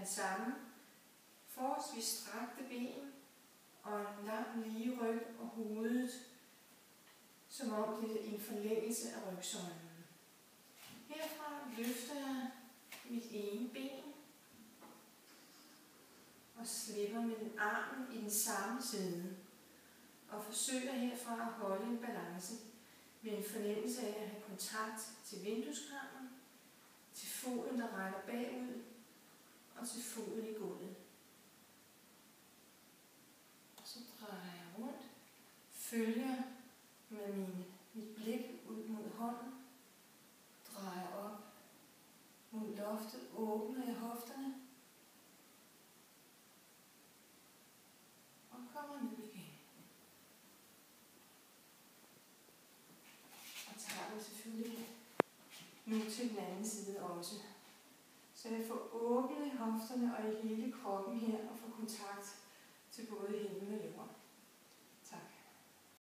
den samme. Forholdsvis strakte ben og en lang lige ryg og hovedet, som om det er en forlængelse af rygsøjlen. Herfra løfter jeg mit ene ben og slipper med den armen i den samme side og forsøger herfra at holde en balance med en fornemmelse af at have kontakt til vindueskarmen, til foden, der rækker bagud, og til foden i gulvet. Og så drejer jeg rundt, følger med mit blik ud mod hånden, drejer op mod loftet, åbner jeg hofterne og kommer ned igen. Og tager den selvfølgelig nu til den anden side også. Så jeg får åbnet hofterne og i hele kroppen her og får kontakt